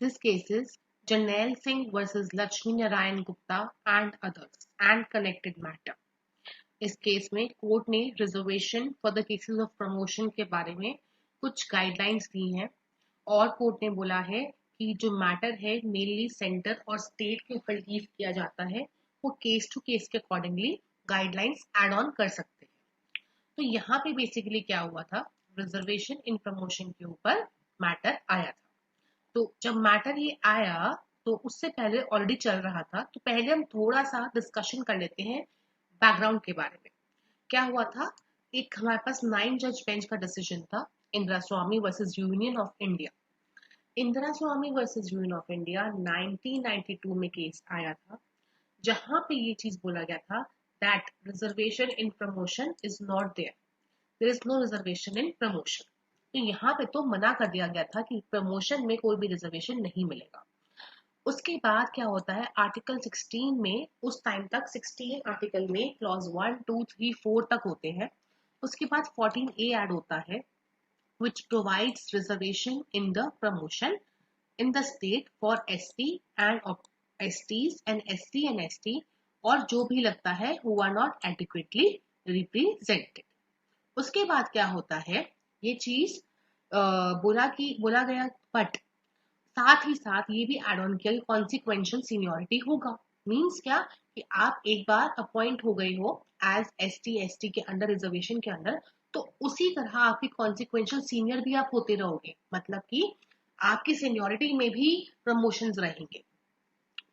This case is Janelle Singh versus Lakshmi Narayan Gupta and others and connected matter. इस case में court ने reservation for the cases of promotion के बारे में कुछ guidelines दी हैं और कोर्ट ने बोला है कि जो मैटर है मेनली सेंटर और स्टेट के ऊपर लीव किया जाता है वो केस टू केस के अकॉर्डिंगली गाइडलाइंस एड ऑन कर सकते हैं। तो यहाँ पे बेसिकली क्या हुआ था, रिजर्वेशन इन प्रमोशन के ऊपर मैटर आया था। तो जब मैटर ये आया तो उससे पहले ऑलरेडी चल रहा था, तो पहले हम थोड़ा सा डिस्कशन कर लेते हैं बैकग्राउंड के बारे में। क्या हुआ था, एक हमारे पास 9 जज बेंच का डिसीजन था, Indira Swami versus union of India. Indira Swami versus union of India 1992 में केस आया था, जहां पे ये चीज बोला गया था that reservation in promotion is not there is no reservation in promotion. तो यहाँ पे तो मना कर दिया गया था कि प्रमोशन में कोई भी रिजर्वेशन नहीं मिलेगा। उसके बाद क्या होता है, आर्टिकल 16 में उस टाइम तक 16 आर्टिकल में क्लॉज 1 2 3 4 तक होते हैं। उसके बाद 14A ऐड होता है which provides reservation in the promotion in the state for ST and STs and SC and ST और जो भी लगता है who are not adequately represented। उसके बाद क्या होता है, ये चीज बोला गया, बट साथ ही साथ ये भी एड ऑन किया कि कॉन्सिक्वेंशियल सीनियोरिटी होगा। मींस क्या कि आप एक बार अपॉइंट हो गए हो एज ST ST के अंडर, रिजर्वेशन के अंदर, तो उसी तरह आपकी कॉन्सिक्वेंशियल सीनियर भी आप होते रहोगे, मतलब कि आपकी सीनियोरिटी में भी प्रमोशंस रहेंगे।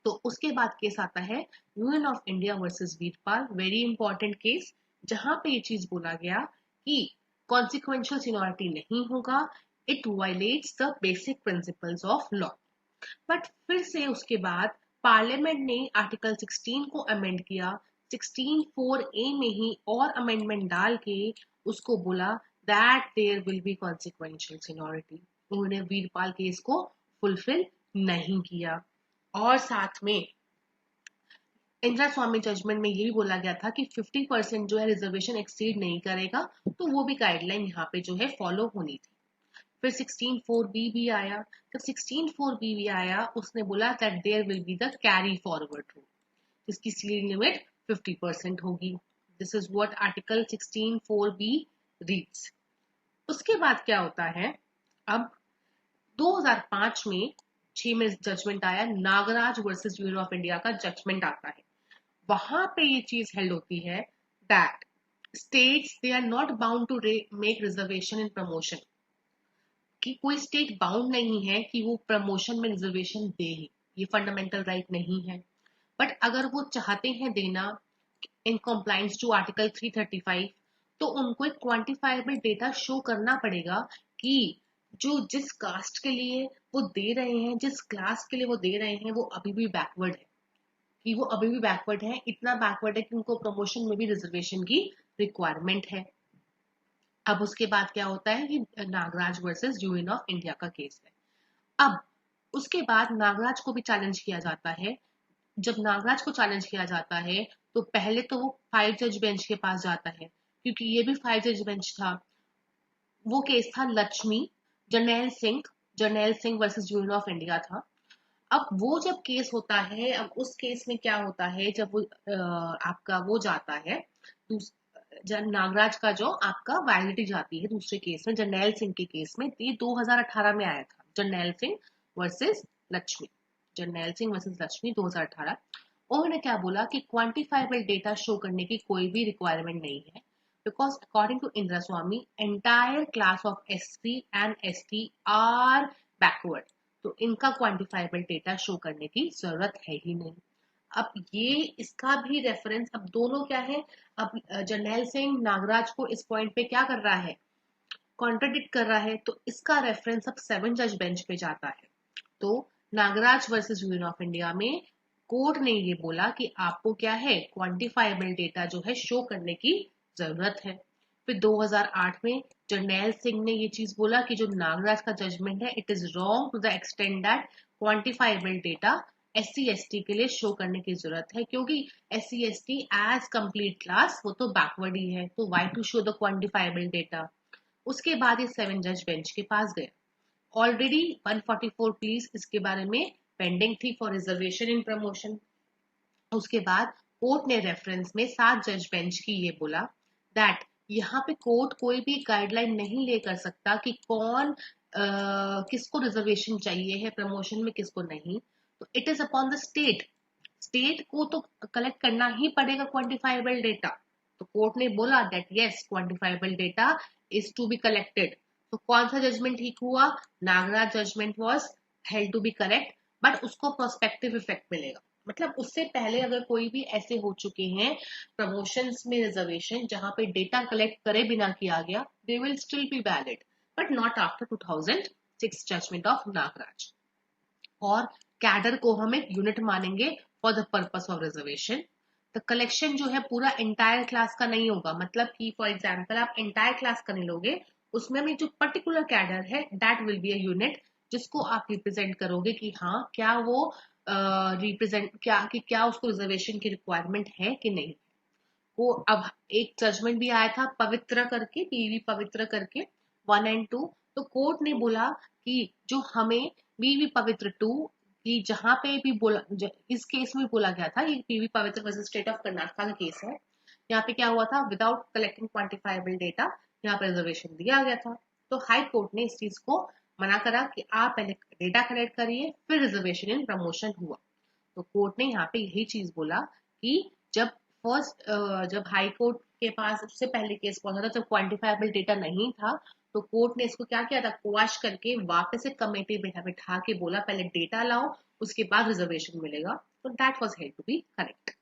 तो उसके बाद केस आता है Union of India versus Veerpal, very important case, जहां पे ये चीज बोला गया कि कॉन्सिक्वेंशियल सीनियोरिटी नहीं होगा, it violets the basic principles of law. But फिर से उसके बाद पार्लियामेंट ने आर्टिकल 16 को अमेंड किया, 16(4)A में ही और अमेंडमेंट डाल के उसको बोला that there will be consequential seniority. उन्होंने वीरपाल केस को फुलफिल नहीं किया। और साथ में इंदिरा स्वामी जजमेंट में ये भी बोला गया था कि 50% जो है रिजर्वेशन एक्सीड नहीं करेगा, तो वो भी गाइडलाइन यहाँ पे जो है फॉलो होनी थी। फिर 16(4)B भी आया। जब 16(4)B भी आया, उसने बोला that there will be the carry forward rule, जिसकी सीलिंग लिमिट 50% होगी। This is what article 16(4)B reads. उसके बाद क्या होता है, अब 2005 में 6 में जजमेंट आया, Nagaraj versus union of India का जजमेंट आता है। वहां पे ये चीज हेल्ड होती है that states they are not bound to make reservation in promotion, कि कोई स्टेट बाउंड नहीं है कि वो प्रमोशन में रिजर्वेशन दे ही, ये फंडामेंटल राइट नहीं है। बट अगर वो चाहते हैं देना इन कॉम्प्लाइंस टू आर्टिकल 335, तो उनको एक क्वांटिफाइबल डेटा शो करना पड़ेगा कि जो जिस कास्ट के लिए वो दे रहे हैं, जिस क्लास के लिए वो दे रहे हैं, वो अभी भी बैकवर्ड है, कि वो अभी भी बैकवर्ड है, इतना बैकवर्ड है कि उनको प्रमोशन में भी रिजर्वेशन की रिक्वायरमेंट है। अब उसके बाद क्या होता है कि Nagaraj versus union of India का केस है। अब उसके बाद नागराज को भी चैलेंज किया जाता है। जब नागराज को चैलेंज किया जाता है तो पहले तो वो 5 जज बेंच के पास जाता है, क्योंकि ये भी 5 जज बेंच था। वो केस था Lakshmi Jarnail Singh versus union of India था। अब वो जब केस होता है, अब उस केस में क्या होता है, जब वो आपका वो जाता है, नागराज का जो आपका वैलिडिटी जाती है दूसरे केस में, जर्नैल सिंह के केस में, ये 2018 में आया था, जर्नैल सिंह वर्सेस लक्ष्मी, जर्नैल सिंह वर्सेस लक्ष्मी 2018। उन्होंने क्या बोला कि क्वांटिफाइबल डेटा शो करने की कोई भी रिक्वायरमेंट नहीं है, because according to Indira Swamy entire class of SC and ST are backward, तो इनका क्वांटिफाइबल डेटा शो करने की जरूरत है ही नहीं। अब ये इसका भी रेफरेंस, अब दोनों क्या है, अब जर्नैल सिंह नागराज को इस पॉइंट पे क्या कर रहा है, कॉन्ट्रडिक्ट कर रहा है, तो इसका रेफरेंस अब 7 जज बेंच पे जाता है। तो Nagaraj versus union of India में कोर्ट ने ये बोला कि आपको क्या है, क्वांटिफाइबल डेटा जो है शो करने की जरूरत है। फिर 2008 में जर्नैल सिंह ने ये चीज बोला कि जो नागराज का जजमेंट है it is wrong to the extend that quantifiable data SC ST के लिए शो करने की जरूरत है, क्योंकि SC ST as complete class वो तो बैकवर्ड ही है, तो why to show the quantifiable data. उसके बाद ये 7 जज बेंच के पास गए ऑलरेडी 144 प्लीज इसके बारे में पेंडिंग थी फॉर रिजर्वेशन इन प्रमोशन। उसके बाद कोर्ट ने रेफरेंस में 7 जज बेंच की ये बोला दैट यहाँ पे कोर्ट कोई भी गाइडलाइन नहीं ले कर सकता कि कौन किसको रिजर्वेशन चाहिए है प्रमोशन में, किसको नहीं। तो it is upon the state, state को तो कलेक्ट करना ही पड़ेगा क्वांटिफाइबल डेटा। तो कोर्ट ने बोला that yes quantifiable data is to be collected. तो कौन सा जजमेंट ठीक हुआ? Nagaraj judgment was held to be correct, but उसको प्रोस्पेक्टिव इफेक्ट मिलेगा। मतलब उससे पहले अगर कोई भी ऐसे हो चुके हैं प्रमोशंस में रिजर्वेशन जहां पे डेटा कलेक्ट करे बिना किया गया, they will still be valid, but not after 2006 judgment of Nagaraj. और कैडर को हम एक यूनिट मानेंगे for the purpose of reservation. The collection जो है पूरा एंटायर क्लास का नहीं होगा, मतलब कि फॉर एग्जाम्पल आप एंटायर क्लास का नहीं लोगे, उसमें में जो पर्टिकुलर कैडर है that will be a unit जिसको आप रिप्रेजेंट करोगे कि हाँ क्या वो रिप्रेजेंट क्या उसको रिजर्वेशन की रिक्वायरमेंट है कि नहीं। वो अब एक जजमेंट भी आया था पवित्र करके, पीवी पवित्र करके 1 और 2। तो कोर्ट ने बोला कि जो हमें पीवी पवित्र 2 की जहां पे भी बोला इस केस में बोला गया था, ये पीवी पवित्र वर्सेस स्टेट ऑफ कर्नाटका का केस है। यहाँ पे क्या हुआ था, विदाउट कलेक्टिंग क्वांटिफाइबल डेटा यहाँ पे रिजर्वेशन दिया गया था। तो हाई कोर्ट ने इस चीज को मना करा कि आप पहले डेटा कलेक्ट करिए फिर रिजर्वेशन इन प्रमोशन हुआ। तो कोर्ट ने यहाँ पे यही चीज बोला कि जब जब हाई कोर्ट के पास उससे पहले केस पहुंचा था जब क्वांटिफाइबल डेटा नहीं था, तो कोर्ट ने इसको क्या किया था, क्वाश करके वापस से कमेटी बिठा के बोला पहले डेटा लाओ उसके बाद रिजर्वेशन मिलेगा। तो that was held to be correct.